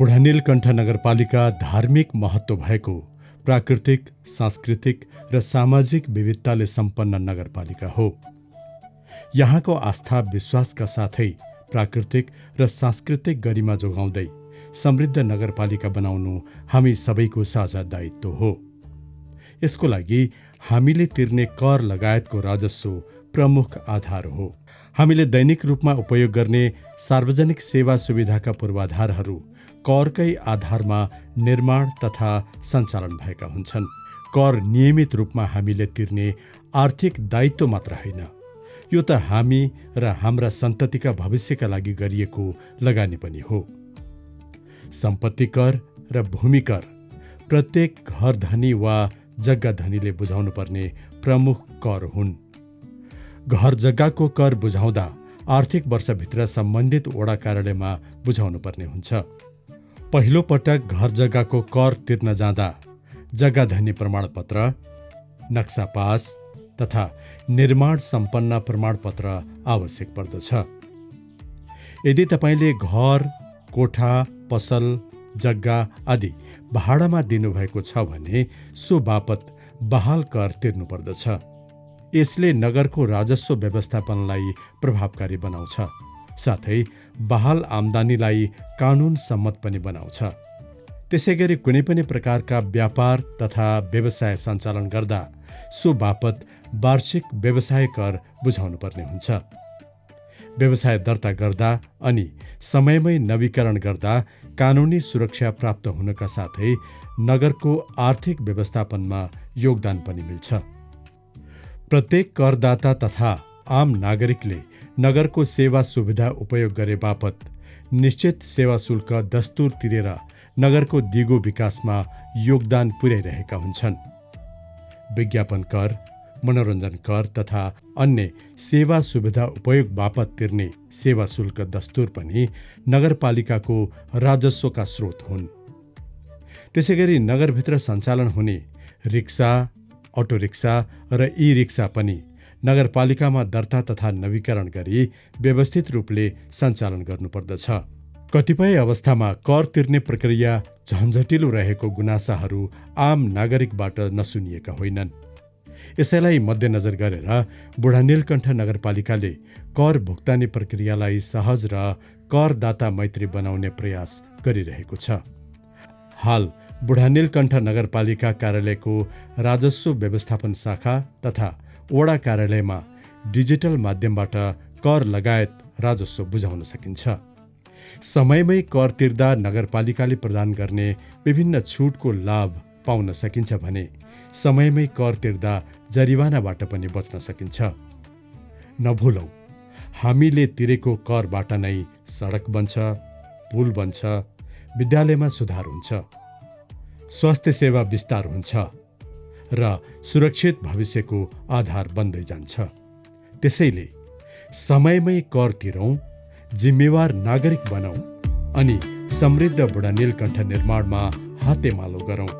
बुढानीलकण्ठ नगरपालिका धार्मिक महत्त्व भएको प्राकृतिक, सांस्कृतिक र सामाजिक विविधताले सम्पन्न नगरपालिका हो। यहाँको आस्था विश्वासका साथै प्राकृतिक र सांस्कृतिक गरिमा जोगाउँदै समृद्ध नगरपालिका बनाउनु हामी सबैको साझा दायित्व हो। यसको लागि हामीले तिर्ने कर लगायतको राजस्व प्रमुख आधार हो। हामीले दैनिक रूपमा उपयोग गर्ने सार्वजनिक सेवा सुविधाका पूर्वाधारहरू करकै आधारमा निर्माण तथा सञ्चालन भएका हुन्छन्। कर नियमित रूपमा हामीले तिर्ने आर्थिक दायित्व मात्र होइन, यो त हामी र हाम्रा सन्ततिका भविष्यका लागि गरिएको लगानी पनि हो। सम्पत्ति कर र भूमि कर प्रत्येक घर धनी वा जग्गा धनीले बुझाउनु पर्ने प्रमुख कर हुन्। घर जग्गाको कर बुझाउँदा आर्थिक वर्षभित्र सम्बन्धित वडा कार्यालयमा बुझाउनु पर्ने हुन्छ। पहिलो पटक घर जग्गाको कर तिर्न जाँदा जग्गा धनी प्रमाणपत्र, नक्सा पास तथा निर्माण सम्पन्न प्रमाणपत्र आवश्यक पर्दछ। यदि तपाईँले घर, कोठा, पसल, जग्गा आदि भाडामा दिनुभएको छ भने सो बापत बहाल कर तिर्नु पर्दछ। यसले नगरको राजस्व व्यवस्थापनलाई प्रभावकारी बनाउँछ, साथै बहाल आम्दानीलाई कानुन सम्मत पनि बनाउँछ। त्यसैगरी कुनै पनि प्रकारका व्यापार तथा व्यवसाय सञ्चालन गर्दा सो बापत वार्षिक व्यवसाय कर बुझाउनु पर्ने हुन्छ। व्यवसाय दर्ता गर्दा अनि समयमै नवीकरण गर्दा कानुनी सुरक्षा प्राप्त हुनका साथै नगरको आर्थिक व्यवस्थापनमा योगदान पनि मिल्छ। प्रत्येक करदाता तथा आम नागरिकले नगरको सेवा सुविधा उपयोग गरे बापत निश्चित सेवा शुल्क दस्तुर तिरेर नगरको दिगो विकासमा योगदान पुर्याइरहेका हुन्छन्। विज्ञापन कर, मनोरञ्जन कर तथा अन्य सेवा सुविधा उपयोग बापत तिर्ने सेवा शुल्क दस्तुर पनि नगरपालिकाको राजस्वका स्रोत हुन्। त्यसैगरी नगरभित्र सञ्चालन हुने रिक्सा, अटो रिक्सा र ई रिक्सा पनि नगरपालिकामा दर्ता तथा नवीकरण गरी व्यवस्थित रूपले सञ्चालन गर्नुपर्दछ। कतिपय अवस्थामा कर तिर्ने प्रक्रिया झन्झटिलो रहेको गुनासाहरू आम नागरिकबाट नसुनिएका होइनन्। यसैलाई मध्यनजर गरेर बुढानीलकण्ठ नगरपालिकाले कर भुक्तानी प्रक्रियालाई सहज र करदाता मैत्री बनाउने प्रयास गरिरहेको छ। हाल बुढानीलकण्ठ नगरपालिका कार्यालयको राजस्व व्यवस्थापन शाखा तथा वडा कार्यालयमा डिजिटल माध्यमबाट कर लगायत राजस्व बुझाउन सकिन्छ। समयमै कर तिर्दा नगरपालिकाले प्रदान गर्ने विभिन्न छुटको लाभ पाउन सकिन्छ भने समयमै कर तिर्दा जरिवानाबाट पनि बच्न सकिन्छ। नभुलौँ, हामीले तिरेको करबाट नै सडक बन्छ, पुल बन्छ, विद्यालयमा सुधार हुन्छ, स्वास्थ्य सेवा विस्तार हुन्छ र सुरक्षित भविष्यको आधार बन्दै जान्छ। त्यसैले समयमै कर तिरौँ, जिम्मेवार नागरिक बनौँ अनि समृद्ध बुढानीलकण्ठ निर्माणमा हातेमालो गरौँ।